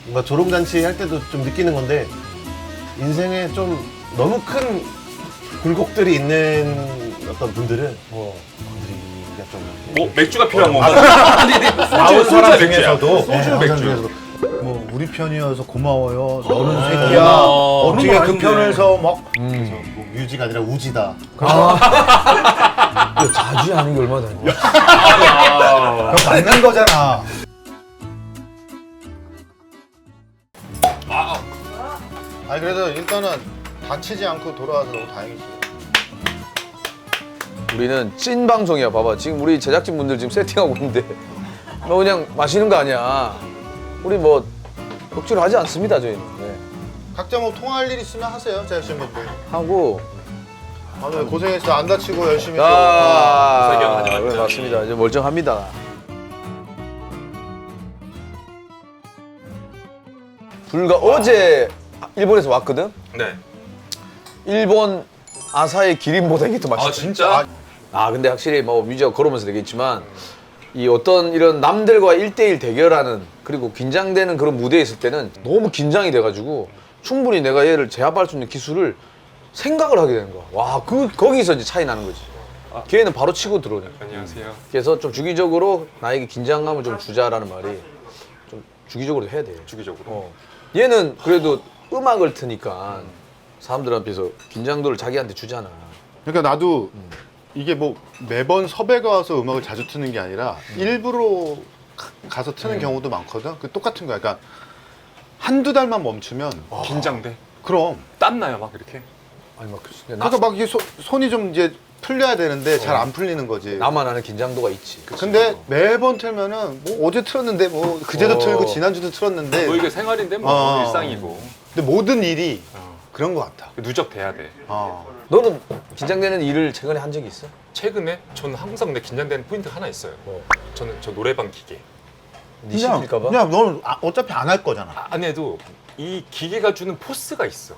뭔가 졸업잔치 할 때도 좀 느끼는 건데 인생에 좀 너무 큰 굴곡들이 있는 어떤 분들은 건드리기가 좀 뭐 맥주가 필요한 건가? 나온 사람 중에서도 소주 맥주. 뭐 우리 편이어서 고마워요. 너는 새끼야. 어떻게 그 많은데. 편에서 막 그래서 뭐 뮤지가 아니라 우지다. 야, 자주 하는 게 얼마나 되는 거야? 그거 맞는 거잖아. 아니 그래도 일단은 다치지 않고 돌아와서 너무 다행이지. 우리는 찐 방송이야. 봐봐. 지금 우리 제작진분들 지금 세팅하고 있는데 너 그냥 마시는 거 아니야. 우리 뭐 억지로 하지 않습니다, 저희는. 네. 각자 뭐 통화할 일 있으면 하세요, 제작진분들. 하고 오늘 고생했어. 안 다치고 열심히. 아, 설경 네, 맞습니다. 이제 멀쩡합니다. 불과 어제 일본에서 왔거든. 네. 일본 아사히 기린보다 이게 더 맛있어. 아 진짜? 아 근데 확실히 뭐 뮤지가 걸으면서 되겠지만 이 어떤 이런 남들과 1대1 대결하는 그리고 긴장되는 그런 무대에 있을 때는 너무 긴장이 돼가지고 충분히 내가 얘를 제압할 수 있는 기술을 생각을 하게 되는 거야. 와, 거기서 이제 차이 나는 거지. 걔는 바로 치고 들어오네. 안녕하세요. 그래서 좀 주기적으로 나에게 긴장감을 좀 주자라는 말이 좀 주기적으로 해야 돼. 주기적으로. 얘는 그래도 음악을 트니까 사람들 앞에서 긴장도를 자기한테 주잖아. 그러니까 나도 이게 뭐 매번 섭외가 와서 음악을 자주 트는 게 아니라 일부러 가서 트는 경우도 많거든. 그 똑같은 거야. 그러니까 한두 달만 멈추면 긴장돼. 그럼 땀나요 막 이렇게. 아니 막 그러니까 막 이게 손이 좀 이제 풀려야 되는데 잘 안 풀리는 거지. 나만 아는 긴장도가 있지. 근데 매번 틀면은 뭐 어제 틀었는데 뭐 그제도 틀고 지난주도 틀었는데 뭐 이게 생활인데 뭐 어. 일상이고. 근데 모든 일이 그런 거 같아. 누적돼야 돼. 너는 긴장되는 일을 최근에 한 적이 있어? 최근에 저는 항상 내 긴장되는 포인트 하나 있어요. 저는 저 노래방 기계. 네 시킬까봐? 그냥 넌 어차피 안 할 거잖아. 안 해도 이 기계가 주는 포스가 있어.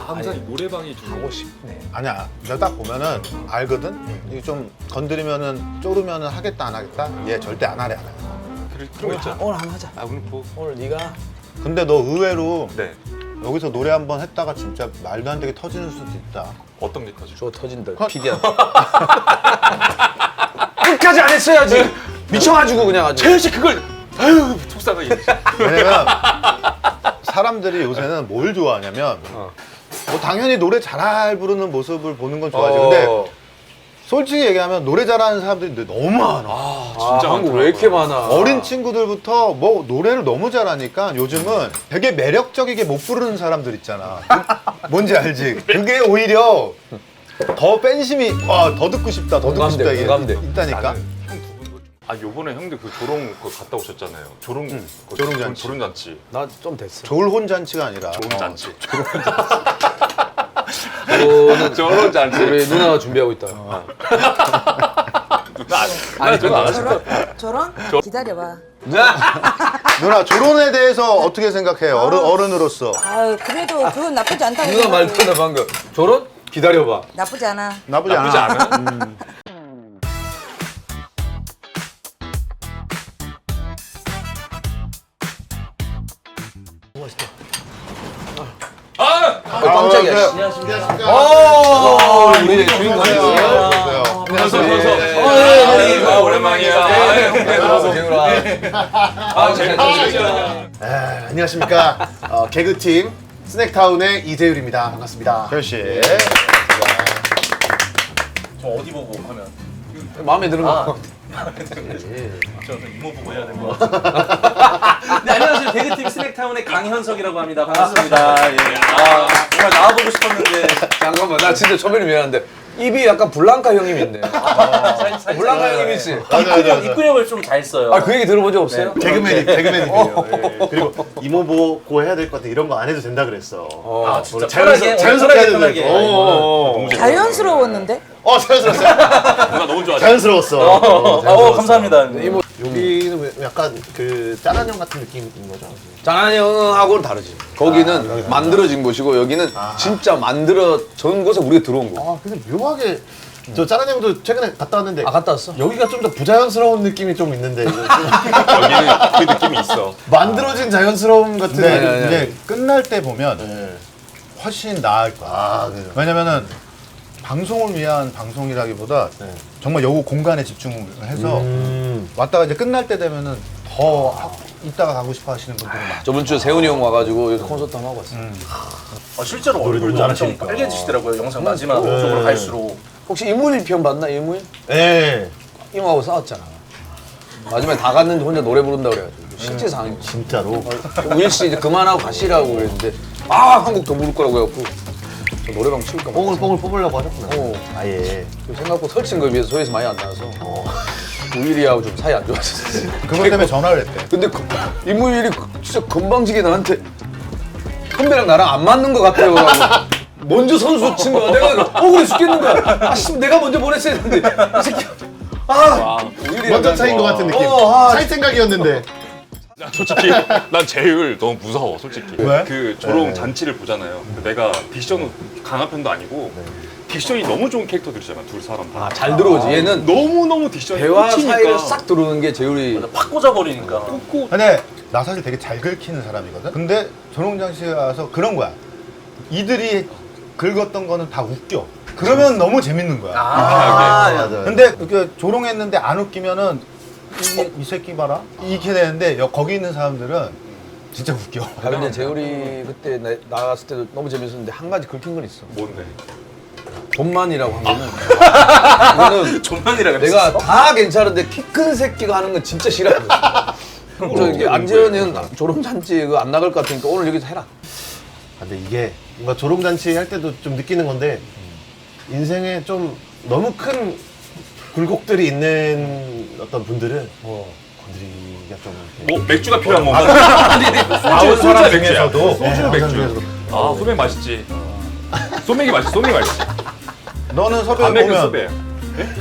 항상 이 노래방이 주는 하고 싶네. 아니야. 내가 딱 보면은 알거든. 이게 좀 건드리면은 쪼르면은 하겠다 안 하겠다. 얘 절대 안 하래 안 해. 그런 거 있잖아. 오늘 한번 하자. 아 오늘 뭐. 오늘 네가 근데 너 의외로 네. 여기서 노래 한 번 했다가 진짜 말도 안 되게 터지는 수도 있다. 어떤 게 터져? 저 터진다. PD한테. 끝까지 안 했어야지. 미쳐가지고 그냥 아주. 재현 씨 그걸 아유 속상하게. 왜냐면 사람들이 요새는 뭘 좋아하냐면 뭐 당연히 노래 잘 부르는 모습을 보는 건 좋아하지. 근데 솔직히 얘기하면 노래 잘하는 사람들이 너무 많아. 진짜 한국 왜 이렇게 많아? 어린 친구들부터 뭐 노래를 너무 잘하니까 요즘은 되게 매력적이게 못 부르는 사람들 있잖아. 뭔지 알지? 그게 오히려 더 팬심이 더 듣고 싶다, 더 듣고 공감돼, 싶다 이게 공감돼. 있다니까. 나는 형 두 분도. 아 요번에 형들 그 조롱 그거 갔다 오셨잖아요. 조롱 그 조롱잔치. 조롱잔치. 나 좀 됐어. 졸혼 잔치가 아니라 조롱잔치. 너는 조롱잔치. 우리 누나가 준비하고 있다. 아니 저는 안 하실 거야. 저런? 기다려봐. 누나 조론에 대해서 어떻게 생각해? 어른으로서 아유, 그래도 그건 나쁘지 않다고 누나 말 생각해. 듣나 방금. 결혼? 기다려봐. 나쁘지 않아. 나쁘지 나쁘지 않아. 않아? 깜짝이야. 네. 씨. 오, 우리 주인공이야. 안녕하세요. 오랜만이야. 안녕하십니까. 개그팀 스낵타운의 이재율입니다. 반갑습니다. 결씨. 마음에 드는 거. 네, 안녕하세요. 개그팀 스낵타운의 강현석이라고 합니다. 반갑습니다. 예. 아, 정말 나와보고 싶었는데. 잠깐만, 나 진짜 초면이 미안한데 입이 약간 블랑카 형님 있네. 블랑카 형님 있지. 입구력을 좀 잘 써요. 아, 그 얘기 들어본 적 없어요? 개그맨이에요. 그리고 이모 보고 해야 될 것 같아. 이런 거 안 해도 된다 그랬어. 아, 진짜 자연스럽게 해야 편하게. 된다. 자연스러웠는데? 자연스러웠어요. 누가 너무 좋아하죠. 자연스러웠어. 감사합니다. 여기는 왜 약간 그 짜란형 같은 느낌인 거죠? 장한이 형하고는 다르지. 거기는 만들어진 곳이고 여기는 진짜 만들어진 곳에 우리가 들어온 거. 근데 묘하게 저 짜란 형도 최근에 갔다 왔는데 아 갔다 왔어? 여기가 좀 더 부자연스러운 느낌이 좀 있는데 이거 좀 여기는 그 느낌이 있어. 만들어진 자연스러움 같은 근데 느낌. 이제 끝날 때 보면 네. 훨씬 나을 거야. 아, 그래요? 왜냐면은 방송을 위한 방송이라기보다 네. 정말 여고 공간에 집중을 해서 왔다가 이제 끝날 때 되면은 더 이따가 가고 싶어 하시는 분들이 많아. 저번 주에 세훈이 형 와가지고 여기서 콘서트 한번 하고 왔어. 실제로 얼굴도 너무 엄청 잘하시니까. 빨개지시더라고요. 영상 마지막 쪽으로 갈수록. 혹시 이무일 편 봤나? 이무일? 네. 형하고 싸웠잖아. 마지막에 다 갔는데 혼자 노래 부른다 그래가지고 실제 상황이 진짜로. 우일 씨 이제 그만하고 가시라고 그랬는데 아 한 곡 더 부를 거라고 해갖고 저 노래방 치울까 봐. 뽕을 뽑으려고 하셨구나. 어. 아예. 생각보다 설친 거에 비해서 조회수 많이 안 나와서 우일이하고 좀 사이 안 좋았었어. 그것 때문에 전화를 했대. 근데 이무일이 진짜 건방지게 나한테 선배랑 나랑 안 맞는 것 같아요. 하고 먼저 선수 친 거야. 내가 억울해 죽겠는 거야. 아, 씨, 내가 먼저 보냈어야 했는데 이 새끼. 우일이랑 먼저 난- 차인 것 같은 느낌. 아. 차일 생각이었는데. 솔직히 난 제일 너무 무서워 솔직히. 왜? 그 조롱 네. 잔치를 보잖아요. 내가 딕션은 강한 편도 아니고 딕션이 너무 좋은 캐릭터들이잖아 둘 사람 다. 잘 들어오지. 얘는 너무 딕션이 대화 꽂히니까. 사이를 싹 들어오는 게 재율이. 팍 꽂아버리니까. 근데 나 사실 되게 잘 긁히는 사람이거든. 근데 조롱장 씨에 와서 그런 거야. 이들이 긁었던 거는 다 웃겨. 그러면 너무 재밌는 거야. 맞아요. 근데 이렇게 조롱했는데 안 웃기면은 이 새끼 봐라 이렇게 되는데 거기 있는 사람들은 진짜 웃겨. 아, 근데 재율이 그때 나갔을 때도 너무 재밌었는데 한 가지 긁힌 건 있어. 뭔데? 돈만이라고 한 거는 이거는 존만이라 내가 그랬어. 다 괜찮은데 키 큰 새끼가 하는 건 진짜 싫어하거든. 저 이게 안재현이는 졸업잔치 그거 안 나갈 것 같으니까 오늘 여기서 해라. 근데 이게 뭔가 조롱잔치 할 때도 좀 느끼는 건데 인생에 좀 너무 큰 굴곡들이 있는 어떤 분들은 건드리기가 좀 이렇게 뭐 맥주가 필요한 건가? 아홉 사람 맥주야. 중에서도 소주 맥주. 아 소맥 맛있지. 소맥이 맛있지. 소맥이 맛있지. 너는 섭외 담백한 오면 소맥.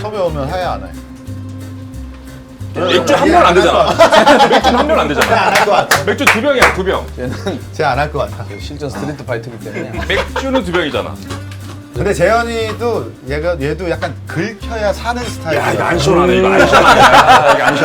섭외 오면 하야 안 해? 맥주 한 병 안 되잖아. 맥주는 한 병 안 되잖아. 안 할 것 같아. 맥주 두 병이야 두 병. 쟤안할 것 같아. 실전 스트리트 파이터기 때문에. 맥주는 두 병이잖아. 근데 재현이도 얘도 약간 긁혀야 사는 스타일이야. 이거 안 시원하네. 이거 안 시원하네. 이거 안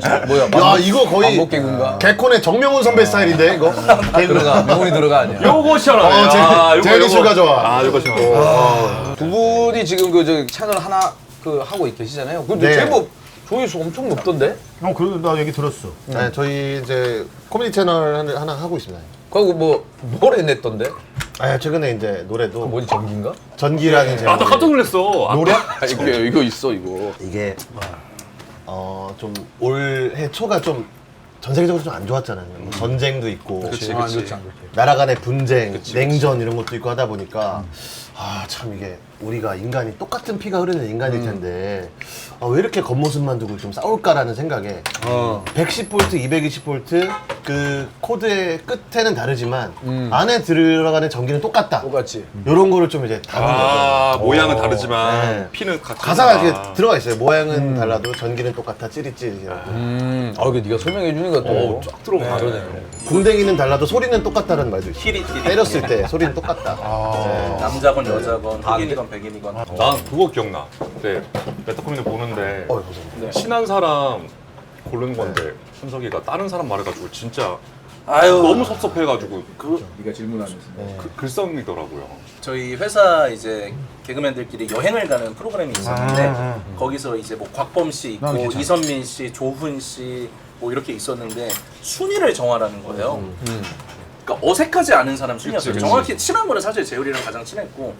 시원하네. 뭐야? 야 이거 거의 반복 개그인가? 개콘의 정명훈 선배 스타일인데 이거 들어가. 명훈이 들어가 아니야. 요거 시원하네. 재현이 술 가져와. 아 요거 시원하네. 두 분이 지금 그 저 채널 하나 그 하고 계시잖아요. 근데 네. 제법 조회수 엄청 높던데? 그래도 나 얘기 들었어. 네, 저희 이제 코미디 채널 하나 하고 있습니다. 그리고 뭐 노래 냈던데? 아 최근에 이제 노래도 뭐지 전기인가? 전기라는 제목. 나도 깜짝 놀랐어. 노래? 아, 이거 있어 이거. 이게 좀 올해 초가 좀 전 세계적으로 좀 안 좋았잖아요. 뭐 전쟁도 있고 그치, 안 그치. 좋지 안 좋지. 나라 간의 분쟁, 냉전 이런 것도 있고 하다 보니까 참 이게 우리가 인간이 똑같은 피가 흐르는 인간일 텐데 왜 이렇게 겉모습만 두고 좀 싸울까라는 생각에 110V, 220V 그 코드의 끝에는 다르지만 안에 들어가는 전기는 똑같다. 똑같지. 이런 거를 좀 이제 다룬 거죠. 모양은 다르지만 네. 피는 같은. 가사가 이렇게 들어가 있어요. 모양은 달라도 전기는 똑같아 찌릿찌릿이라고. 이거 네가 설명해 주니까 또 쫙 들어오네. 다르네. 궁뎅이는 달라도 소리는 똑같다는 말도 있어요. 힐이 때렸을 때 소리는 똑같다. 네. 남자건 여자건 흑인이건 백인이건. 난 그거 기억나. 네. 메타코미디 보는데 감사합니다. 친한 사람 고르는 건데 순석이가 다른 사람 말해가지고 진짜 아유 너무 섭섭해가지고 네가 질문하면서. 글썽이더라고요. 저희 회사 이제 개그맨들끼리 여행을 가는 프로그램이 있었는데 거기서 이제 뭐 곽범 씨 있고 괜찮아. 이선민 씨, 조훈 씨 뭐 이렇게 있었는데 순위를 정하라는 거예요. 그러니까 어색하지 않은 사람 순위였어요. 그치, 그치. 정확히 친한 거는 사실 재율이랑 가장 친했고.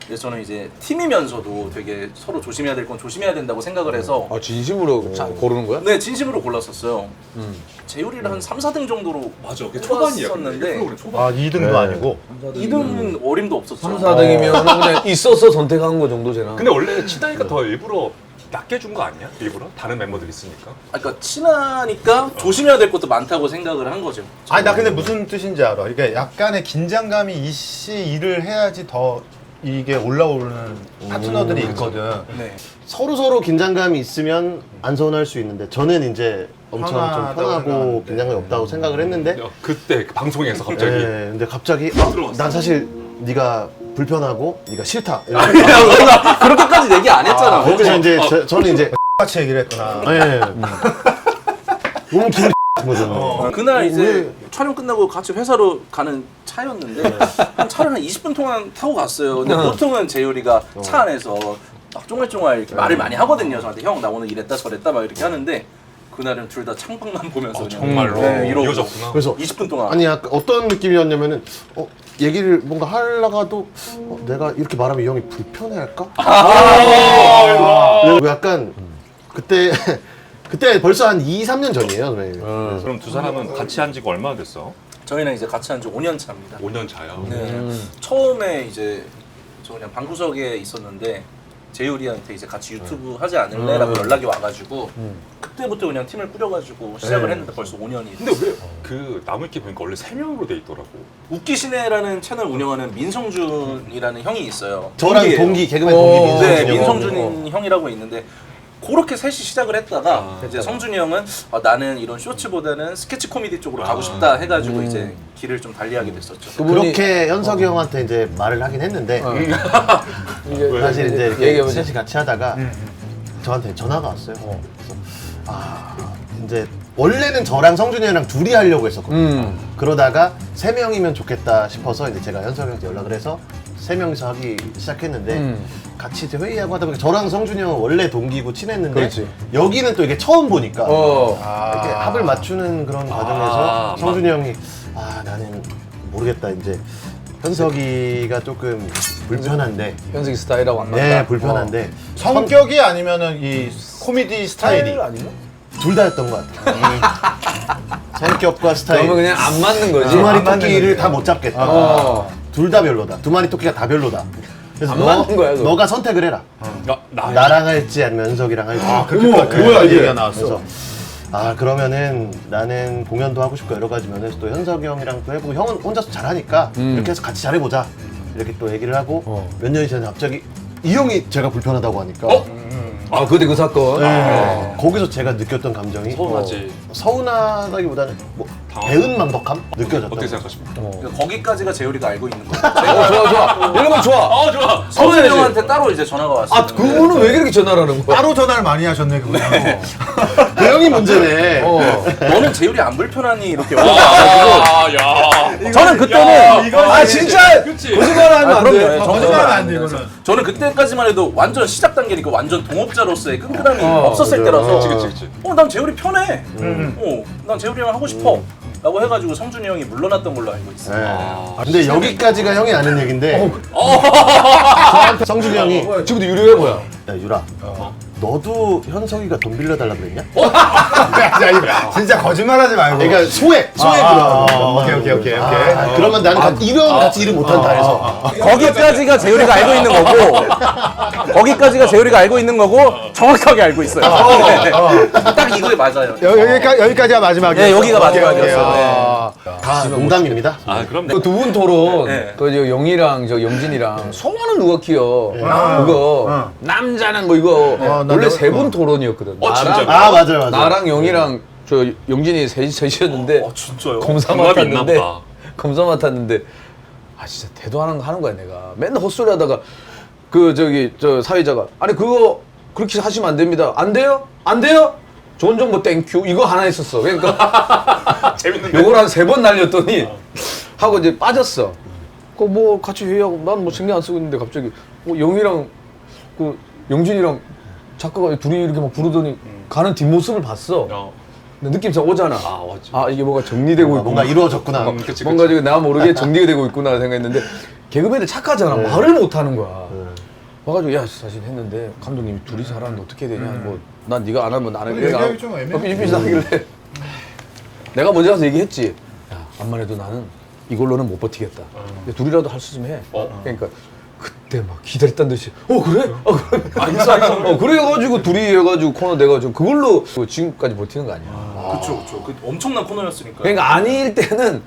그래서 저는 이제 팀이면서도 되게 서로 조심해야 될 건 조심해야 된다고 생각을 해서 아 진심으로 고르는 거야? 네 진심으로 골랐었어요. 재율이를 한 3, 4등 정도로 맞아. 그게 뽑았었는데 2등도 아니고. 2등은 어림도 없었죠. 3, 4등이면 그냥 있어서 선택한 거 정도잖아. 근데 원래 친하니까 더 일부러 낮게 준 거 아니야? 일부러? 다른 멤버들 있으니까? 그러니까 친하니까 조심해야 될 것도 많다고 생각을 한 거죠. 아니 나 근데 무슨 뜻인지 알아. 그러니까 약간의 긴장감이 이씨 일을 해야지 더 이게 올라오는 파트너들이 있거든. 네. 서로 긴장감이 있으면 안 서운할 수 있는데 저는 이제 엄청 좀 편하다고 편하고 생각하는데. 긴장감이 없다고 생각을 했는데 그때 그 방송에서 갑자기 네, 근데 갑자기 난 사실 네가 불편하고 네가 싫다. 이런 그렇게까지 얘기 안 했잖아. 거기서 이제 저는 이제 같이 얘기를 했구나. 예. 너무 기분이 같은 거죠. 그날 이제 촬영 끝나고 같이 회사로 가는 차였는데 차를 한 20분 동안 타고 갔어요. 근데 보통은 재율이가 차 안에서 막 쫑알쫑알 이렇게 말을 많이 하거든요. 저한테 형 나 오늘 이랬다 저랬다 막 이렇게 하는데 그날은 둘 다 창밖만 보면서 그냥 정말로 이러고 이어졌구나. 그래서 20분 동안 아니 약간 어떤 느낌이었냐면은 얘기를 뭔가 하려가도 내가 이렇게 말하면 이 형이 불편해할까? 약간 그때 그때 벌써 한 2, 3년 전이에요, 선배님. 그럼 두 사람은 같이 한 지가 얼마나 됐어? 저희는 이제 같이 한 지 5년 차입니다. 5년 차야. 네. 처음에 이제 저 그냥 방구석에 있었는데 재율이한테 이제 같이 유튜브 하지 않을래라고 연락이 와가지고 그때부터 그냥 팀을 꾸려가지고 시작을 했는데 벌써 5년이. 근데 왜 그 나무위키 보니까 원래 3명으로 돼 있더라고. 웃기시네라는 채널 운영하는 민성준이라는 형이 있어요. 저랑 동기예요. 동기 개그맨 동기 민성준이 네, 형. 민성준이 형이라고 있는데 그렇게 셋이 시작을 했다가 이제 성준이 형은 나는 이런 쇼츠보다는 스케치 코미디 쪽으로 가고 싶다 해가지고 이제 길을 좀 달리하게 됐었죠. 그렇게 현석이 형한테 이제 말을 하긴 했는데 사실 이제 이렇게 얘기해보자. 셋이 같이 하다가 저한테 전화가 왔어요. 그래서 이제 원래는 저랑 성준이 형이랑 둘이 하려고 했었거든요. 그러다가 3명이면 좋겠다 싶어서 이제 제가 현석이 형한테 연락을 해서 3명이서 하기 시작했는데 같이 이제 회의하고 하다 보니까 저랑 성준이 형은 원래 동기고 친했는데 그렇지. 여기는 또 이게 처음 보니까 어. 이렇게 합을 맞추는 그런 과정에서 성준이 형이 나는 모르겠다 이제 현석이가 조금 불편한데 현석이 스타일하고 안 맞다. 네 불편한데 성격이 아니면은 이 코미디 스타일이. 아니면? 둘 다였던 것 같아요. 성격과 스타일 그러면 그냥 안 맞는 거지. 두 마리 안 맞는 토끼를 거지. 다 못 잡겠다. 어. 둘 다 별로다. 두 마리 토끼가 다 별로다. 그래서 안 맞는 거야, 그거. 너가 선택을 해라. 나랑 할지 아니면 현석이랑 할지. 뭐야 이 얘기가 나왔어. 그래서 그러면은 나는 공연도 하고 싶고 여러 가지 면에서 또 현석이 형이랑 또 해보고 형은 혼자서 잘하니까 이렇게 해서 같이 잘해보자 이렇게 또 얘기를 하고 몇 년이 전에 갑자기 이 형이 제가 불편하다고 하니까 아, 그때 그 사건. 네. 거기서 제가 느꼈던 감정이 서운하지. 서운하다기보다는 뭐 배은망덕함 느껴졌다. 어떻게 생각하십니까? 그러니까 거기까지가 재율이가 알고 있는 거예요. 좋아. 이런 건 좋아. 좋아. 성준이 형한테 따로 이제 전화가 왔어요. 그분은 왜 그렇게 전화를 하는 거야? 따로 전화를 많이 하셨네 그분. 그 형이 문제네. 너는 재율이 안 불편하니 이렇게 연락이 야. 저는 그때는 진짜 거짓말 하면 안 돼. 그럼요. 거짓말 안 돼, 이거는. 저는 그때까지만 해도 완전 시작 단계니까 완전 동업자로서의 끈끈함이 없었을 때라서 그치. 난 재율이 편해. 난 재율이랑 하고 싶어. 라고 해가지고 성준이 형이 물러났던 걸로 알고 있어요. 네. 근데 여기까지가 형이 아는 얘긴데 저한테 성준이 형이 지금도 유료야 뭐야? 야 유라 너도 현석이가 돈 빌려달라 그랬냐? 진짜 거짓말하지 말고. 그러니까 소액 그런 오케이. 그러면 나는 이런 같이 일을 못한다 해서 거기까지가 재율이가 알고 있는 거고 거기까지가 재율이가 알고 있는 거고 정확하게 알고 있어요. 딱 이거에 맞아요. 여기까지가 마지막이에요. 네, 여기가 오케이. 마지막이었어요. 다 농담입니다. 그럼 그 두 분 토론, 네. 그 영희랑 저 영진이랑 성화는 누가 키워? 그거 남자는 뭐 이거 원래 내가- 세 분 토론이었거든. 진짜요? 맞아요. 나랑 영희랑 저 영진이 셋이었는데 진짜요? 검사 궁합이 있나 맡았는데 보다. 검사 맡았는데 진짜 대도하는 거야 내가 맨날 헛소리 하다가 그 저 사회자가 아니 그거 그렇게 하시면 안 됩니다. 안 돼요? 안 돼요? 좋은 정보 땡큐 이거 하나 있었어. 그러니까 재밌는데. 요걸 한 3번 날렸더니 하고 이제 빠졌어. 그 뭐 같이 회의하고 난 뭐 신경 안 쓰고 있는데 갑자기 영희랑 그 영진이랑 작가가 둘이 이렇게 막 부르더니 가는 뒷모습을 봤어. 근데 느낌상 오잖아. 맞지. 이게 뭐가 정리되고 있구나. 뭔가 이루어졌구나. 그치. 뭔가 지금 나 모르게 정리가 되고 있구나 생각했는데 개그맨들 착하잖아. 말을 못 하는 거야. 와가지고 야 사실 했는데 감독님이 둘이서 하라는데 어떻게 해야 되냐. 뭐 난 네가 안 하면 나는 얘기하기 좀 애매해. 삐삐삐하길래 내가 먼저 가서 얘기했지. 야 암만 해도 나는 이걸로는 못 버티겠다. 근데 둘이라도 할 수 좀 해. 그러니까 그때 막 기다렸단 듯이 그래? 그래? 알겠어. 그래가지고 둘이 해가지고 코너 내가지고 그걸로 지금까지 버티는 거 아니야. 그쵸. 그 엄청난 코너였으니까. 그러니까 아닐 때는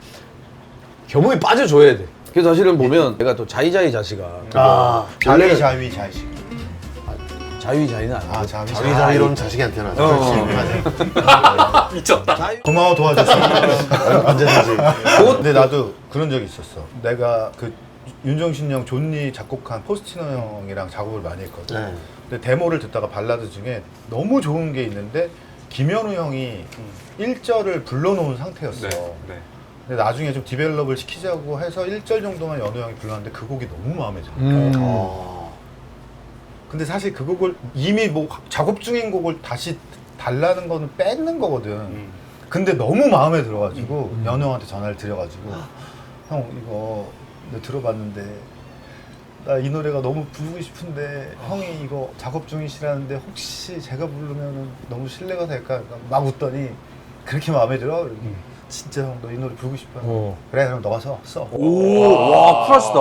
겸허히 빠져줘야 돼. 그래서 사실은 보면 내가 또 자의자의 자식아. 원래는 자위자식. 자의자의는 아니고 자위자위로는 자식이한테 나죠. 미쳤다. 고마워 도와줘서. 언제든지. 근데 나도 그런 적이 있었어. 내가 그 윤종신 형, 존니 작곡한 포스티노 형이랑 작업을 많이 했거든. 네. 근데 데모를 듣다가 발라드 중에 너무 좋은 게 있는데 김현우 형이 1절을 불러놓은 상태였어. 네. 근데 나중에 좀 디벨롭을 시키자고 해서 1절 정도만 연우 형이 불렀는데 그 곡이 너무 마음에 들어. 근데 사실 그 곡을 이미 뭐 작업 중인 곡을 다시 달라는 거는 뺏는 거거든. 근데 너무 마음에 들어가지고 연우 형한테 전화를 드려가지고 형 이거 내가 들어봤는데 나 이 노래가 너무 부르고 싶은데 형이 이거 작업 중이시라는데 혹시 제가 부르면 너무 신뢰가 될까? 그러니까 막 웃더니 그렇게 마음에 들어? 그러더니 진짜 형 너 이 노래 부르고 싶어요. 그래 그럼 너가 써. 와 쿨하시다.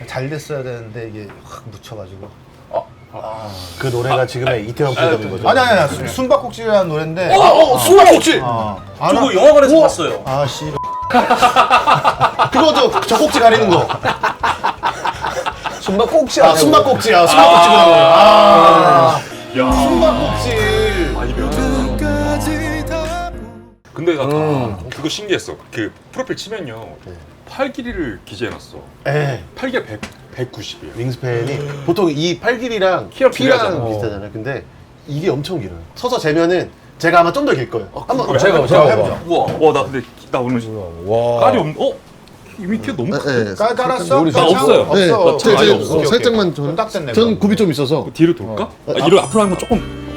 잘 됐어야 되는데 이게 확 묻혀가지고. 그 노래가 지금의 이태원 프리덤인 거죠? 아니 숨바꼭질이라는 노래인데. 숨바꼭질! 저거 영화관에서 봤어요. 아 씨. 그거 저 꼭지 가리는 거. 숨바꼭질 아, 아니야, 숨바꼭지야. 숨바꼭질 그런 거. 아, 야. 숨바꼭질. 아, 이거 근데 나 그거 신기했어. 그 프로필 치면요. 팔 길이를 기재해놨어. 예. 팔 길이 190이에요. 윙스팬이 보통 이 팔길이랑 키랑 키랑 비례하잖아. 비슷하잖아요. 근데 이게 엄청 길어요. 서서 재면은 제가 아마 좀 더 길 거예요. 한번 제가 해보자. 우와. 와, 나 근데 나 오늘 와. 깔이 없. 이미 키 너무 네, 깔았어? 우리 나 없어요. 네, 없어. 제가 오케이, 살짝만 오케이. 딱 됐네. 전 굽이 좀 있어서. 뒤로 돌까? 이거 앞으로 하면 조금.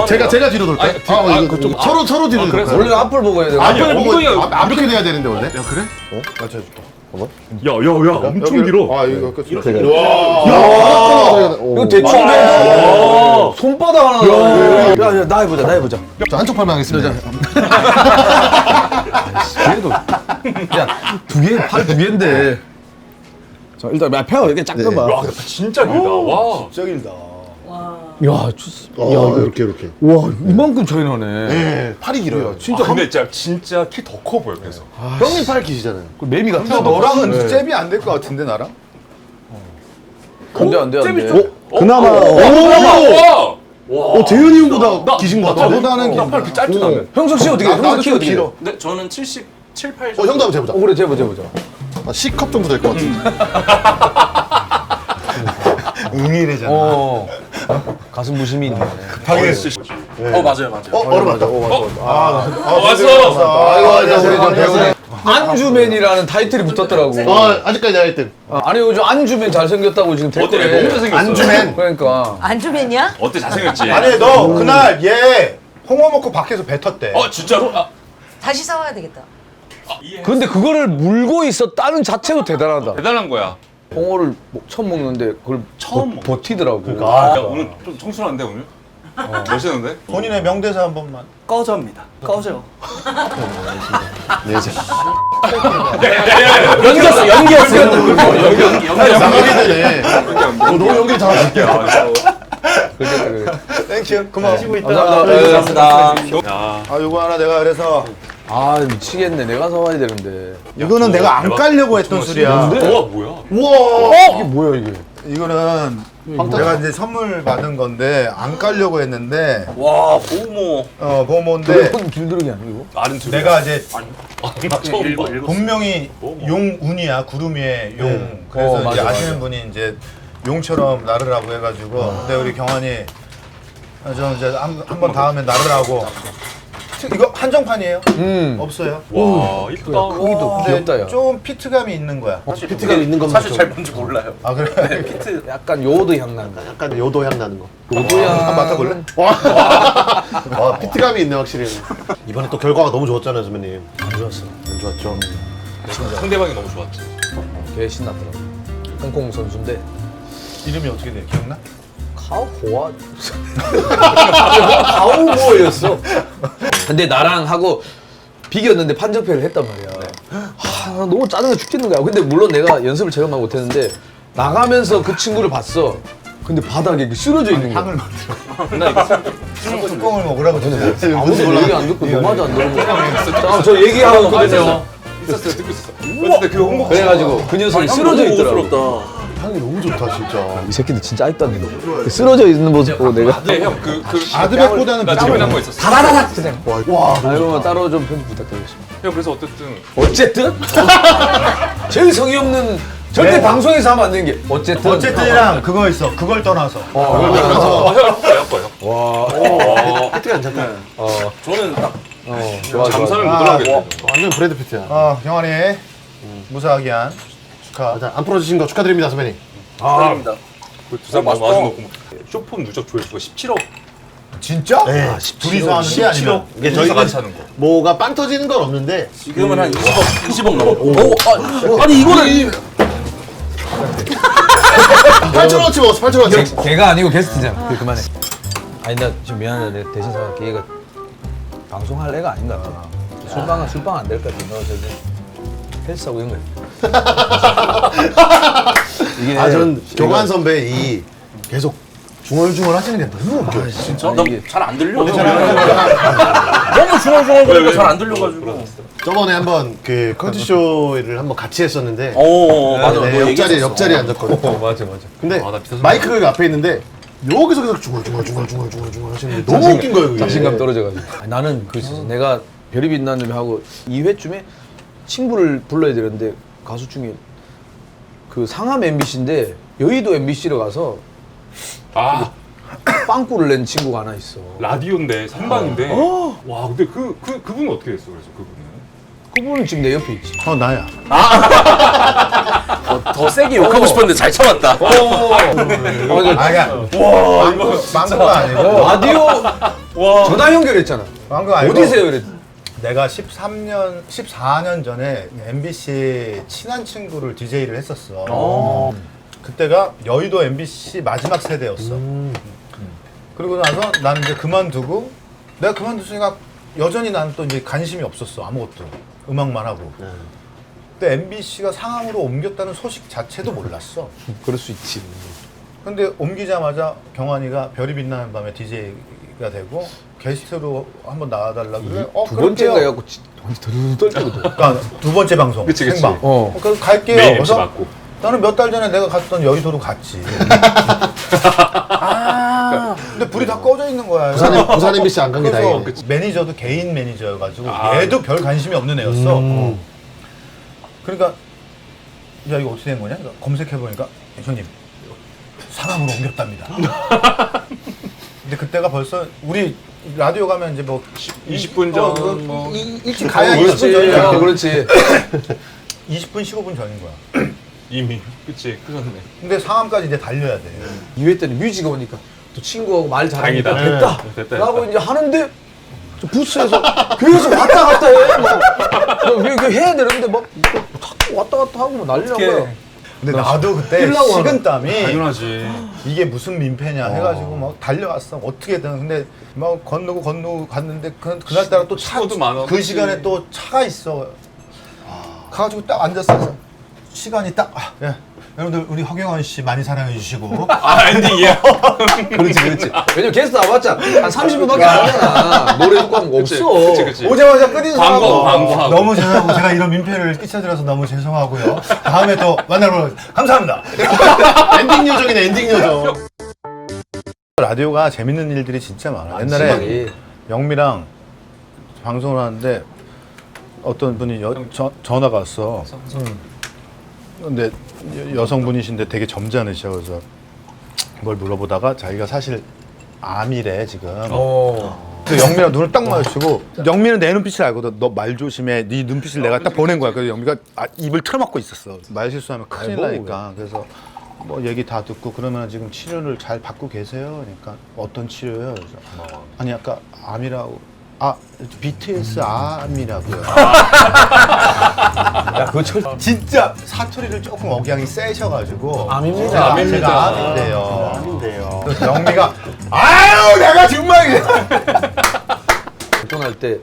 제가 뒤로 돌까요? 이거 좀 서로 뒤로 그래서? 돌까요? 원래 앞을 먹어야 돼. 아니야, 엉덩이가 이렇게 돼야 되는데 원래? 야 그래? 맞춰줄게. 야, 엄청 길어. 아 이거 끝. 이렇게. 이거 대충 해도 손바닥 하나. 야, 나 해보자. 저 한쪽 팔만 하겠습니다. 그래도 팔 두 개인데. 자, 일단 펴 이렇게 쫙 펴봐. 와, 근데 진짜 길다. 와. 진짜 길다. 야, 이렇게. 와, 이만큼 차이 나네. 네, 팔이 길어요. 진짜 근데 진짜 키 더 커 보여. 그래서. 형님 팔 기시잖아요. 그 매미 같은 근데 너랑은 잽이 안 될 것 같은데 나랑? 안 돼. 그나마. 와. 재현이 형보다 기신 것 같아. 너보다는 나팔 이렇게 짧지 않네. 형석 씨 어떻게? 형석 키 좀 어떻게? 길어. 근데 저는 77, 8 형도 한번 재보자. 그래, 재보자. C컵 정도 될 것 같은데. 응이래잖아. 가슴 부심이 있네. 맞아요. 얼어맞다. 왔어. 아이고, 안주맨이라는 타이틀이 붙었더라고. 아직까지 내가 1등. 아니 요즘 안주맨 잘생겼다고 지금 어때? 댓글에. 너무 잘생겼어. 안주맨. 그러니까. 안주맨이야? 어때 잘생겼지? 아니 너 그날 얘 홍어 먹고 밖에서 뱉었대. 진짜로? 다시 사와야 되겠다. 근데 그거를 물고 있었다는 자체도 대단하다. 대단한 거야. 홍어를 처음 먹는데 그걸 처음 먹어. 버티더라고. 야, 오늘 좀 청순한데 오늘? 멋있는데? 본인의 명대사 한 번만. 꺼져입니다. 꺼져. 네, 제 연기였어. 나가기전에 너무 연기 잘하실게요. 땡큐. 고마워. 감사합니다. 야, 아 요거 하나 내가 그래서 아 미치겠네. 내가 사와야 되는데. 이거는 내가 안 깔려고 했던 술이야. 뭐야? 이게 뭐야 이게? 이거는 내가 이제 선물 받은 건데 안 깔려고 했는데 와 보모. 보모인데 그건 길들이기 아니고? 아는 두 내가 이제 처음 봐. 본명이 용운이야. 구름 위에 용. 그래서 이제 맞아, 아시는 분이 이제 용처럼 나르라고 해가지고 근데 우리 경환이 좀 이제 한번 다음에 나르라고 이거 한정판이에요? 없어요. 와, 이쁘다. 크기도 근데 귀엽다 야. 좀 피트감이 있는 거야. 피트가 있는 것만 사실 좀. 잘 뭔지 몰라요. 아 그래? 피트. 약간 요오드 향 난다. 약간 요도향 나는 거. 한번 맡아볼래? 와, 피트감이 있네 확실히. 이번에 또 결과가 너무 좋았잖아요 선배님. 안 좋았어. 안 좋았죠. 상대방이 너무 좋았지. 개 신났더라고. 홍콩 선수인데 이름이 어떻게 돼? 기억나? 카오호아 카오보였어. 근데 나랑 하고 비겼는데 판정패를 했단 말이야. 나 너무 짜증나 죽겠는 거야. 근데 물론 내가 연습을 제가 많이 못했는데 나가면서 그 친구를 봤어. 근데 바닥에 이렇게 쓰러져 있는 거야. 향을 만들어. 뚜껑을 먹으라고 주세요. 아무도 얘기 안 듣고 너마저 안 들은 거야. 잠깐만 저 얘기하고 있거든요. 있었어요, 듣고 있었어. 근데 그 홍보 그래가지고 그 녀석이 쓰러져 있더라고. 부럽다. 향이 너무 좋다 진짜. 이 새끼들 진짜 아직도 안 된다. 쓰러져 있는 모습 보고 내가 네, 형, 아드백보다는 나 재미난 거 있었어. 다다다닥 그냥. 와 아이고 따로 좀 편집 부탁드리겠습니다. 형, 그래서 어쨌든 어쨌든 제일 성의 없는 절대 네. 방송에서 하면 안 되는 게 어쨌든. 어쨌든이랑 그거 있어. 그걸 떠나서. 혜택 안 잡다. 저는 딱 좋아 좋아. 잠선을 아, 못 하겠네. 완전 브래드 피트야. 경환이 무사하게 한 축하. 일단 안 풀어주신 거 축하드립니다 선배님. 축하드립니다. 두산 맛있다. 마주 놓고 쇼폼 누적 조회수가 17억. 진짜? 네, 둘이서 하는 게 아니면 이게 저희가 저희가 같이 하는 거. 뭐가 빵 터지는 건 없는데 지금은 한 20억 넘어. 아니 이거는 8,000원어치 먹었어 8,000원어치. 걔가 아니고 게스트잖아. 그만해. 아니 나 지금 미안한데 내 대신 생각해. 얘가 방송할 애가 아닌 것 같아. 술방 안 될 것 같아. 너 저기 헬스하고 이런 거. 이게 전 경환 선배 이 계속 중얼중얼 하시는 게 너무 웃겨. 진짜 나잘안 들려. 너무 중얼중얼 거리니까 잘 안 들려가지고. 저번에 한번 그 컬투쇼를 한번 같이 했었는데 맞아. 네, 너 얘기했었어. 옆자리에 앉았거든. 맞아. 근데 나 비슷한 마이크가 앞에 있는데 여기서 계속 중얼중얼 하시는데 너무 웃긴 거예요. 그게. 자신감 떨어져가지고. 아니, 나는 그 내가 별이 빛나는 하고 2회쯤에 친구를 불러야 되는데 가수 중에 그 상암 MBC인데 여의도 MBC로 가서 아, 빵꾸를 낸 친구가 하나 있어. 라디오인데 생방인데. 와, 근데 그분은 어떻게 됐어? 그래서 그분은. 그분은 지금 내 옆에 있지. 나야. 더 세게 욕하고 싶었는데 잘 참았다. 빵꾸가 아니고. 라디오 전화 연결했잖아. 빵꾸가 아니고. 어디세요? 그랬 내가 14년 전에 MBC 친한 친구를 DJ를 했었어. 그때가 여의도 MBC 마지막 세대였어. 그리고 나서 나는 이제 그만두고 내가 그만두니까 여전히 나는 또 이제 관심이 없었어. 아무것도. 음악만 하고. 근데 MBC가 상암으로 옮겼다는 소식 자체도 몰랐어. 그럴 수 있지. 근데 옮기자마자 경환이가 별이 빛나는 밤에 DJ가 되고 게스트로 한번 나와달라 그래. 두 번째가 해갖고 드르르 떨거든. 그러니까 두 번째 방송 그치. 생방. 어. 그래서 갈게요. 메인 MC 그래서 맞고. 나는 몇 달 전에 내가 갔던 여의도로 갔지. 근데 불이 다 꺼져 있는 거야. 부산 MBC 안 간 게 그래서 다행이네. 매니저도 개인 매니저여가지고 아. 얘도 별 관심이 없는 애였어. 그러니까 야 이거 어떻게 된 거냐? 그러니까 검색해보니까 형님 상암으로 옮겼답니다. 근데 그때가 벌써 우리 라디오 가면 이제 뭐 20분 전 뭐. 일찍 가야 그렇지. 20분 전이야. 그렇지. 20분 15분 전인 거야. 이미 그치 끝났네. 근데 상암까지 이제 달려야 돼. 2회 때는 뮤지가 오니까 또 친구하고 말 잘하니까 다행이다. 됐다. 됐다. 라고 이제 하는데 저 부스에서 계속 왔다 갔다 해. 막 이거 해야 되는데 막 자꾸 왔다 갔다 하고 뭐 난리난 거야. 근데 나도 그때 뛰려고 식은땀이 당연하지. 이게 무슨 민폐냐 해가지고 막 달려왔어. 어떻게든. 근데 막 건너고 갔는데 그날따라 또 차, 친구도 많아. 그 시간에 또 차가 있어. 가가지고 딱 앉았어. 그래서 시간이 딱, 예. 여러분들 우리 허경환 씨 많이 사랑해 주시고. 아, 엔딩이야. 그렇지. 왜냐면 게스트 와봤자 한 30분밖에 안 하잖아. 노래 듣고 하면 없어. 그치. 오자마자 끊인 광고, 사람하고. 광고하고. 너무 죄송하고 제가 이런 민폐를 끼쳐드려서 너무 죄송하고요. 다음에 또 만나보도록 감사합니다. 엔딩 요정이네 엔딩 요정. 라디오가 재밌는 일들이 진짜 많아. 옛날에 영미랑 방송을 하는데 어떤 분이 전화가 왔어. 근데 여성분이신데 되게 점잖으셔. 그래서 뭘 물어보다가 자기가 사실 암이래 지금. 그래서 영미랑 눈을 딱 마주치고 영미는 내 눈빛을 알거든. 너 말 조심해. 네 눈빛을 내가 딱 보낸 거야. 그래서 영미가 입을 틀어막고 있었어. 말 실수하면 큰일 나니까. 그래서 뭐 얘기 다 듣고 그러면 지금 치료를 잘 받고 계세요? 그러니까 어떤 치료요? 그래서 아니 아까 암이라고. 아, BTS 암이라고요. 야, 그거 진짜 사투리를 조금 억양이 세셔가지고 암입니다. 제가 암인데요. 아닌데요. 그래서 영미가 아유 내가 정말 결혼할 때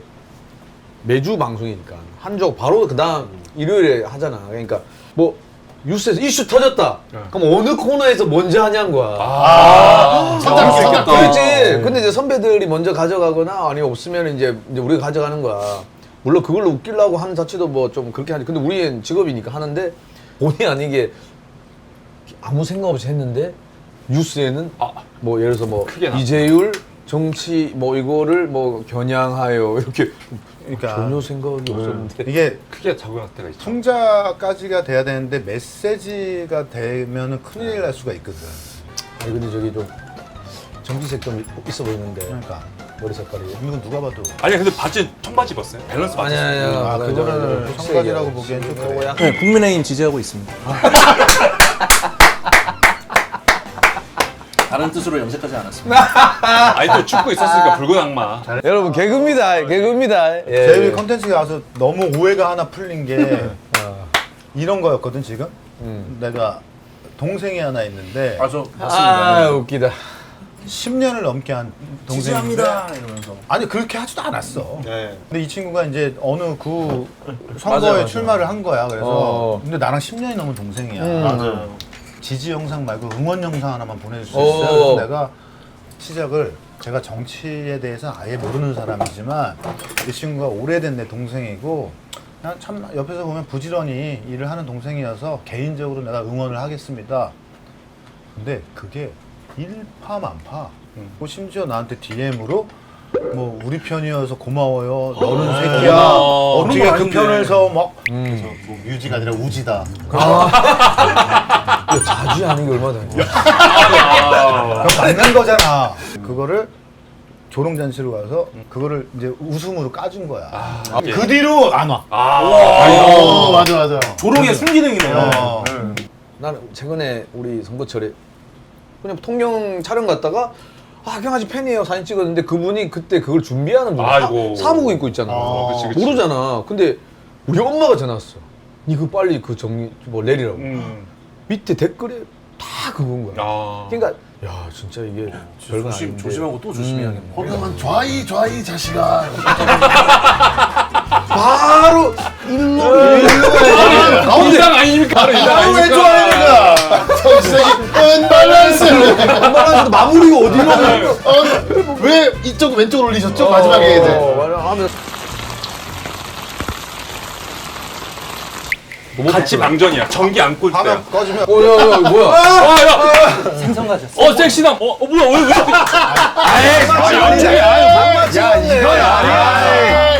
매주 방송이니까 한 주 바로 그다음 일요일에 하잖아. 그러니까 뭐 뉴스에서 이슈 터졌다. 그럼 어느 코너에서 먼저 하냐는 거야. 선택할 수 있겠다. 그렇지. 근데 이제 선배들이 먼저 가져가거나 아니 없으면 이제 우리가 가져가는 거야. 물론 그걸로 웃기려고 하는 자체도 뭐 좀 그렇게 하지. 근데 우리는 직업이니까 하는데 본의 아니게 아무 생각 없이 했는데 뉴스에는 뭐 예를 들어서 뭐 크게 나. 이재율 정치 뭐 이거를 뭐 겨냥하여 이렇게 그러니까 전혀 생각이 없었는데 이게 크게 작용할 때가 있죠. 총자까지가 돼야 되는데 메시지가 되면은 큰일 날 수가 있거든. 아니 근데 저기 좀 정치색 좀 있어 보이는데 그러니까 머리 색깔이 이건 누가 봐도. 아니 근데 바지 청바지 입었어요? 밸런스 맞췄어요. 아, 그거를 청바지라고 보기엔 좀 그래. 네, 국민의힘 지지하고 있습니다. 다른 뜻으로 염색하지 않았습니다. 아니 또 축구 있었으니까 붉은 악마. 여러분 개그입니다 개그입니다 제일 컨텐츠가 와서 너무 오해가 하나 풀린 게 이런 거였거든 지금. 내가 동생이 하나 있는데 맞아, 아 맞습니다. 웃기다 10년을 넘게 한 동생인데 지지합니다 이러면서. 아니 그렇게 하지도 않았어. 네. 근데 이 친구가 이제 어느 구 선거에 맞아요, 맞아요. 출마를 한 거야. 그래서 어. 근데 나랑 10년이 넘은 동생이야. 맞아요. 지지 영상 말고 응원 영상 하나만 보내줄 수 어. 있어요? 그래서 내가 시작을 제가 정치에 대해서 아예 모르는 사람이지만 이 친구가 오래된 내 동생이고 그냥 참 옆에서 보면 부지런히 일을 하는 동생이어서 개인적으로 내가 응원을 하겠습니다. 근데 그게 일파만파. 심지어 나한테 DM으로 뭐 우리 편이어서 고마워요. 너는 새끼야. 어떻게 그런 거 그 아닌데. 편에서 막 그래서 뭐 뮤지가 아니라 우지다. 야, 자주 하는 게 얼마나 되는 거야 그거 맞는 거잖아. 그거를 조롱잔치로 가서 그거를 이제 웃음으로 까준 거야. 예. 그 뒤로 안 와. 맞아 맞아. 조롱의 순기능이네요. 어. 나는 최근에 우리 선거철에 그냥 통영 촬영 갔다가 경아지 팬이에요 사진 찍었는데 그분이 그때 그걸 준비하는 분이 아이고. 사무국 입고 있잖아. 그치, 그치. 모르잖아. 근데 우리 엄마가 전화 왔어. 니 그 빨리 그 정리 뭐 내리라고. 밑에 댓글에 다 그건 거야. 그러니까 야 진짜 이게 별건 아닌데. 조심하고 또 조심해야겠네. 허경환 좌이 자식아. 바로 일로 이상 아닙니까? 바로 이상 왜 아닙니까? 좋아하니까? 정색이 은발란스. 엄마랑 마무리가 어디로 왜 이쪽 왼쪽으로 올리셨죠? 마지막에 이제. 하면 같이 방전이야. 전기 안 꼴 때야. 화면 꺼지면 야 뭐야? 야! 생선 가셨어. 섹시남. 뭐야? 왜 이렇게? 야 이거야.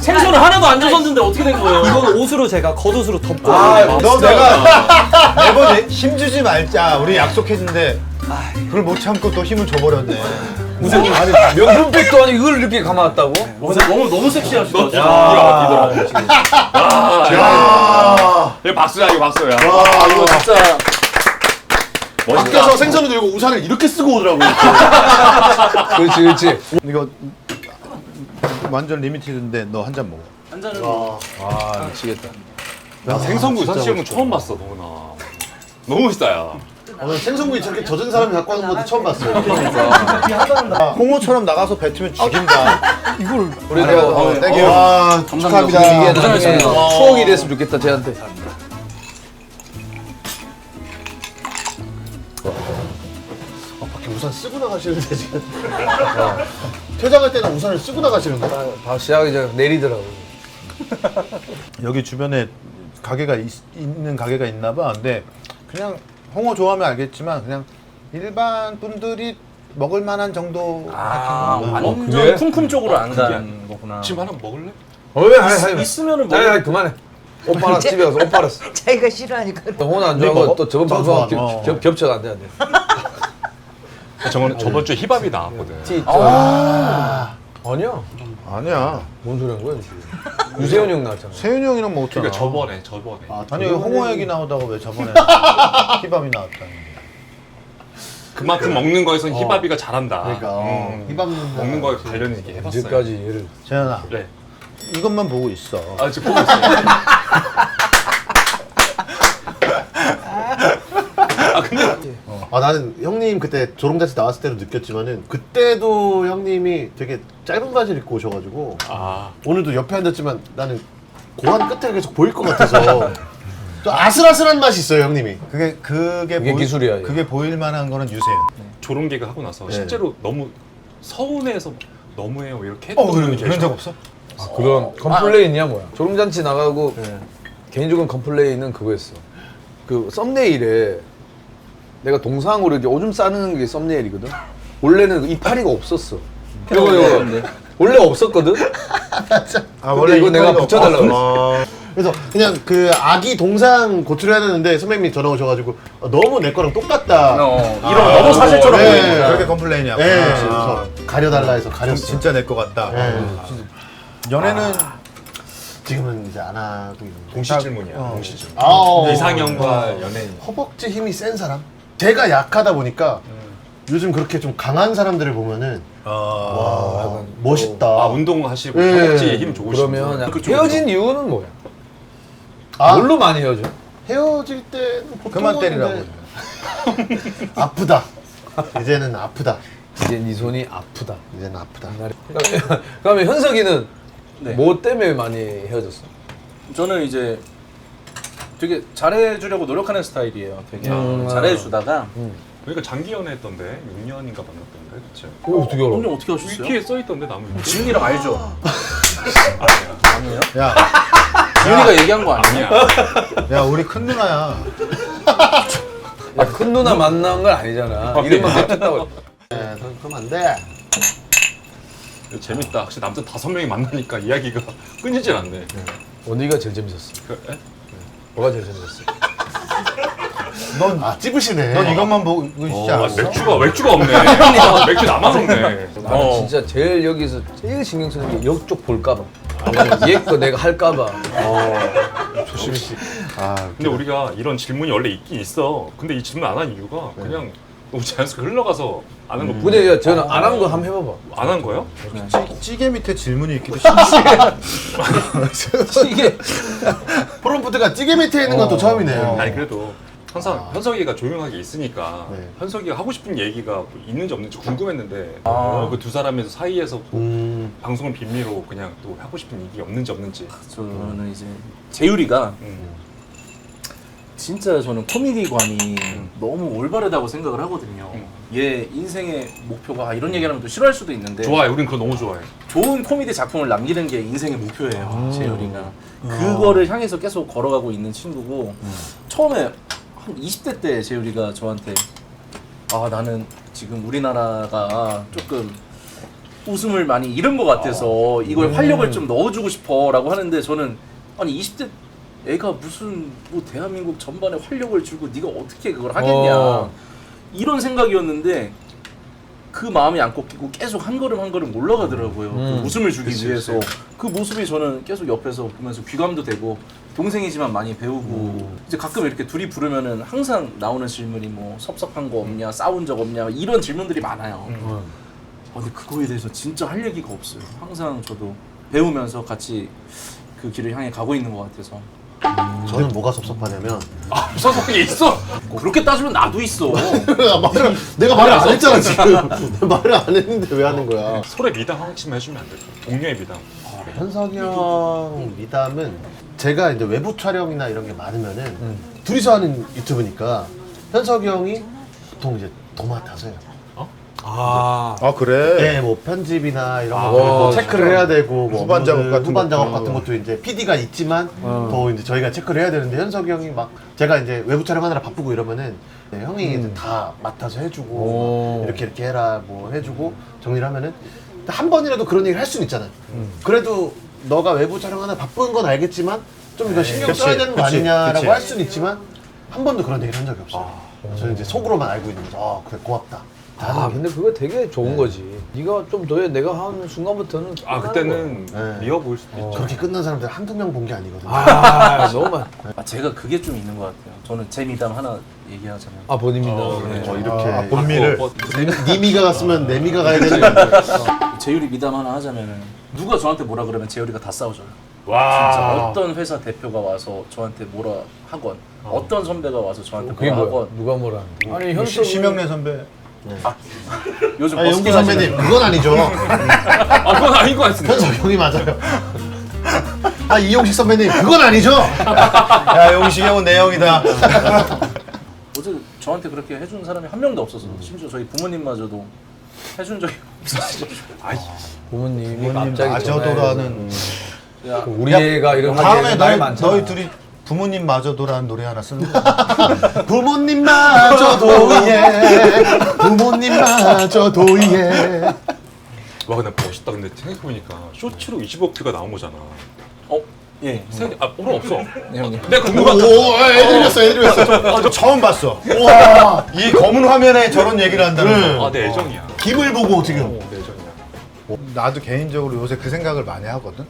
생선을 하나도 안 주셨는데 어떻게 된 거예요? 이건 옷으로 제가 겉옷으로 덮고 너 내가 매번 힘주지 말자. 우리 약속했는데 그걸 못 참고 또 힘을 줘버렸네. 무슨 아니 명품백도 아니 이걸 이렇게 감아왔다고? 너무 섹시하시다. 이거 박수야, 이거 박수야. 이거 진짜 밖에서 생선을 들고 우산을 이렇게 쓰고 오더라고요. 그렇지. 이거 완전 리미티드인데 너 한 잔 먹어. 한 잔은 아 미치겠다. 나 생선구 우산 씌우는 거 처음 봤어, 너무나. 너무 멋있다, 야. 오늘 생선구이 저렇게 젖은 사람이 갖고 하는 것도 처음 봤어요. 홍어처럼 나가서 뱉으면 죽인다. 우리도 땡큐. 와 감사합니다. 이게 나중에 고생하셨습니다. 추억이 됐으면 좋겠다 쟤한테. 밖에 우산 쓰고 나가시는데 지금. 퇴장할 때는 우산을 쓰고 나가시는 거야. 다 시작이 이제 내리더라고. 여기 주변에 가게가 있는 가게가 있나 봐. 근데 그냥 홍어 좋아하면 알겠지만 그냥 일반 분들이 먹을 만한 정도. 완전 그래? 쿰쿰 쪽으로 안 가는 거구나. 지금 하나 먹을래? 있으면은 뭐 야 그만해. 옷 팔았어 집에 가서 옷 팔았어. 자기가 싫어하니까. 홍은 안 좋아하고 또 저번 방송 좋아. 겹쳐가 안 돼. 저번 주에 힙합이 나왔거든. 아니야. 아니야. 뭔 소리 하는 거야 지금. 유세훈 형 나왔잖아. 세윤이 형이랑 먹었잖아. 그러니까 저번에. 아니 여기 홍어 얘기 나오다가 왜 저번에 힙합이 나왔다는 게. 그만큼 먹는 거에선 힙합이가 잘한다. 그러니까 희망 먹는 거에 관련 얘기 해봤어요. 언제까지 얘를. 재현아 네. 이것만 보고 있어. 아 지금 보고 있어요. 나는 형님 그때 조롱자치 나왔을 때도 느꼈지만은 그때도 형님이 되게 짧은 바지를 입고 오셔가지고 오늘도 옆에 앉았지만 나는 고환 끝에 계속 보일 것 같아서 좀 아슬아슬한 맛이 있어요 형님이. 그게 기술이야, 이거. 그게 보일 만한 거는 유세윤. 조롱 개그 하고 나서 네. 실제로 너무 서운해서 너무해요 이렇게 했던 분이 그런 적 계셔. 없어? 그런 컴플레인이야 뭐야. 조롱잔치 나가고 개인적인 컴플레인은 그거였어. 그 썸네일에 내가 동상으로 이렇게 오줌 싸는 게 썸네일이거든. 원래는 이파리가 없었어. 이거 원래 없었거든. 아 근데 이거 내가 붙여달라고 그랬어. 그래서 그냥 그 아기 동상 고추를 해야 되는데 선배님이 전화 오셔가지고 너무 내 거랑 똑같다. 이런 거 너무 사실처럼 네. 보이니까. 그렇게 컴플레인이 왔고. 네, 그래서 가려달라 해서 가렸어. 진짜 내 거 같다. 네. 연애는 지금은 이제 안 하고 있는. 동시 질문이야. 동시 질문. 아, 이상형과 연예인. 허벅지 힘이 센 사람? 제가 약하다 보니까 요즘 그렇게 좀 강한 사람들을 보면은 와, 멋있다. 아 운동하시고 네. 허벅지에 힘 좋으신 그러면 분. 약간 헤어진 이유는 뭐야? 아, 뭘로 많이 헤어져? 헤어질 때는 보통은 그만 때리라고. 근데 아프다. 이제는 아프다. 이제 네 손이 아프다. 이제는 아프다. 그러면 현석이는 네. 뭐 때문에 많이 헤어졌어? 저는 이제 되게 잘해주려고 노력하는 스타일이에요. 되게 잘해주다가 그러니까 장기 연애했던데 6년인가 만났던데 그쵸? 어떻게 알아? 형님 어떻게 하셨어요? 위키에 써있던데 나무 위키? 지훈이랑 알죠? 아니에요? 야, 지훈이가 얘기한 거 아니야? 야 우리 큰 누나야. 야, 큰 누나 만난 건 아니잖아. 이름만 냅뒀다고. 네, 그럼 안 돼. 재밌다. 확실히 남자 5명이 만나니까 이야기가 끊이질 않네. 언니가 제일 재밌었어. 에? 뭐가 제일 재밌었어? 아, 찝으시네. 넌 이것만 보고 있지 아, 않았어? 맥주가 없네. 맥주 나만 없네. 나는 진짜 제일 여기서 제일 신경 쓰는 게 이쪽 볼까봐. 아니, 얘 거 내가 할까봐. 조심히. 아, 근데 우리가 이런 질문이 원래 있긴 있어. 근데 이 질문 안 한 이유가 그냥 너무 자연스럽게 흘러가서 안 한 거. 근데 야, 저는 안 한 거 한번 해봐봐. 안 한 거요? 찌개 밑에 질문이 있기도 신기해. 이게 프롬프트가 찌개 밑에 있는 건 또 처음이네요. 아니 그래도 항상 현석이가 조용하게 있으니까 네. 현석이가 하고 싶은 얘기가 뭐 있는지 없는지 궁금했는데 아. 그 두 사람에서 사이에서 방송을 빌미로 그냥 또 하고 싶은 얘기 없는지 저는 이제 재율이가 음. 진짜 저는 코미디관이 너무 올바르다고 생각을 하거든요. 얘 인생의 목표가 이런 얘기하면 또 싫어할 수도 있는데 좋아해. 우린 그거 너무 좋아해. 좋은 코미디 작품을 남기는 게 인생의 목표예요. 재율이가 그거를 향해서 계속 걸어가고 있는 친구고 처음에 한 20대 때 재율이가 저한테 아 나는 지금 우리나라가 조금 웃음을 많이 잃은 것 같아서 이거에 활력을 좀 넣어주고 싶어 라고 하는데 저는 아니 20대 애가 무슨 뭐 대한민국 전반에 활력을 주고 네가 어떻게 그걸 하겠냐 이런 생각이었는데 그 마음이 안 꺾이고 계속 한 걸음 한 걸음 올라가더라고요. 그 웃음을 주기 위해서 그 모습이 저는 계속 옆에서 보면서 귀감도 되고 동생이지만 많이 배우고 이제 가끔 이렇게 둘이 부르면은 항상 나오는 질문이 뭐 섭섭한 거 없냐 싸운 적 없냐 이런 질문들이 많아요. 근데 그거에 대해서 진짜 할 얘기가 없어요. 항상 저도 배우면서 같이 그 길을 향해 가고 있는 것 같아서 저는 뭐가 섭섭하냐면 아 서석이 있어? 그렇게 따지면 나도 있어. 내가 말을 안 했잖아 지금. 말을 안 했는데 왜 하는 거야? 서로의 미담 한 번씩만 해주면 안 될까? 동료의 미담. 현석이 형 미담은 제가 이제 외부 촬영이나 이런 게 많으면은 둘이서 하는 유튜브니까 현석이 형이 보통 이제 더 맡아서 해요. 아. 아 그래? 네, 뭐 편집이나 이런 거 와, 뭐 체크를 해야 되고 뭐 후반 작업 같은 후반 작업 것도. 같은 것도 이제 PD가 있지만 더 이제 저희가 체크를 해야 되는데 현석이 형이 막 제가 이제 외부 촬영하느라 바쁘고 이러면은 네, 형이 이제 다 맡아서 해주고 오. 이렇게 해라 뭐 해주고 정리를 하면은 한 번이라도 그런 얘기를 할 수는 있잖아요. 그래도 너가 외부 촬영하느라 바쁜 건 알겠지만 좀 더 신경 그치, 써야 되는 거 그치, 아니냐라고 그치. 할 수는 있지만 한 번도 그런 얘기를 한 적이 없어요. 저는 이제 속으로만 알고 있는 거죠. 아 그래 고맙다. 아, 근데 그거 되게 좋은 거지. 네가 좀 더 해. 내가 하는 순간부터는 아 그때는 네. 미워 보일 수도 있죠. 그렇게 끝난 사람들 한두 명 본 게 아니거든요. 아, 너무 많. 제가 그게 좀 있는 것 같아요. 저는 제 미담 하나 얘기하자면 아, 본인이다. 네. 이렇게 본미를 니 미가 갔으면 내 미가 가야 되는 건데. 재율이 미담 하나 하자면은 누가 저한테 뭐라 그러면 재율이가 다 싸워줘요. 진짜 와. 어떤 회사 대표가 와서 저한테 뭐라 하건 어떤 선배가 와서 저한테 그게 뭐라 뭐야? 하건 누가 뭐라 하는 아니, 현석 심영래 선배. 요즘 아, 영기 버스킹 선배님 그건 아니죠. 아 그건 아닌 것 같은데. 현석 형이 맞아요. 아 이용식 선배님 그건 아니죠. 야 용식이 형은 내 형이다. 어제 저한테 그렇게 해준 사람이 한 명도 없어서 심지어 저희 부모님마저도 해준 적이 없어서 부모님이 갑자기 마저도라는. 야, 우리 애가 이런 다음에 나이 많잖아. 너희 둘이 부모님마저도라는 노래 하나 쓰는 거야. 부모님마저도 예. 부모님마저도 예. 와 근데 멋있다. 근데 생각해보니까 쇼츠로 20억 가 나온 거잖아. 예. 오늘 없어. 형님. 내가 궁금하다. 오, 애들이었어, 애들이었어. 저 처음 봤어. 우와, 이 검은 화면에 저런 얘기를 한다는 거. 아, 내 애정이야. 김을 보고 지금. 내 애정이야. 나도 개인적으로 요새 그 생각을 많이 하거든.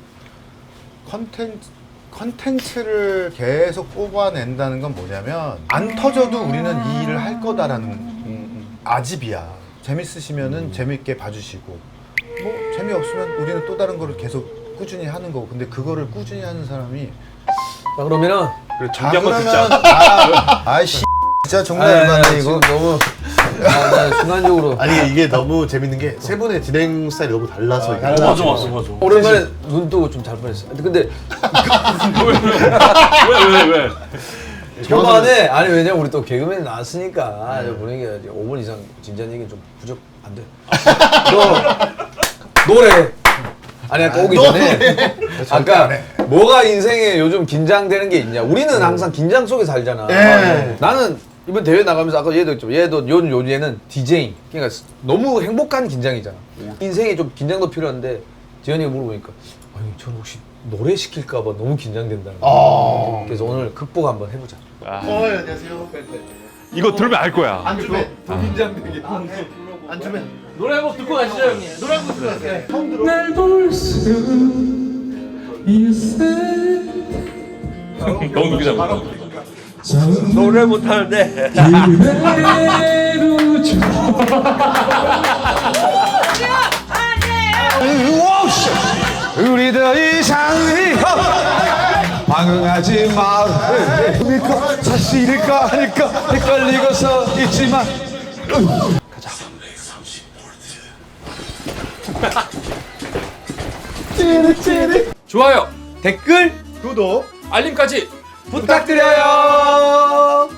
컨텐츠를 계속 뽑아낸다는 건 뭐냐면 안 터져도 우리는 이 일을 할 거다라는 아집이야. 재밌으시면은 재밌게 봐주시고 뭐 재미없으면 우리는 또 다른 거를 계속 꾸준히 하는 거고. 근데 그거를 꾸준히 하는 사람이 자 그러면은 그래, 준비 한번 듣자. 아이씨 진짜 정말 아, 열받네 지금 이거. 너무 나 순간적으로 아니 이게 너무 재밌는 게 세 분의 진행 스타일이 너무 달라서 이게. 맞아. 오랜만에 눈 뜨고 좀 잘 뻔했어. 근데 왜? 초반에 아니 왜냐면 우리 또 개그맨 나왔으니까 분위기가 이제 5분 이상 진지한 얘기는 좀 부족 안 돼. 너 노래 아니 아까 오기 전에 아까 뭐가 인생에 요즘 긴장되는 게 있냐? 우리는 항상 긴장 속에 살잖아. 네. 나는 이번 대회 나가면서 아까 얘도 했죠. 얘는 DJ. 그러니까 너무 행복한 긴장이잖아. 인생에 좀 긴장도 필요한데 지현이가 물어보니까 아니 저는 혹시 노래 시킬까봐 너무 긴장된다는 거야. 그래서 오늘 극복 한번 해보자. 안녕하세요. 이거 들으면 알 거야. 안주맨. 긴장되게. 안주맨. 노래 한곡 듣고 가시죠 형님. 노래 한곡 듣고 가세요. 처음 들어. 너무 웃기잖아. 노래 못하는데. 우리 더 이상 방황하지 마. 그러니까 사실일까 아닐까 헷갈리고서 있지만. 좋아요, 댓글, 구독 알림까지 부탁드려요.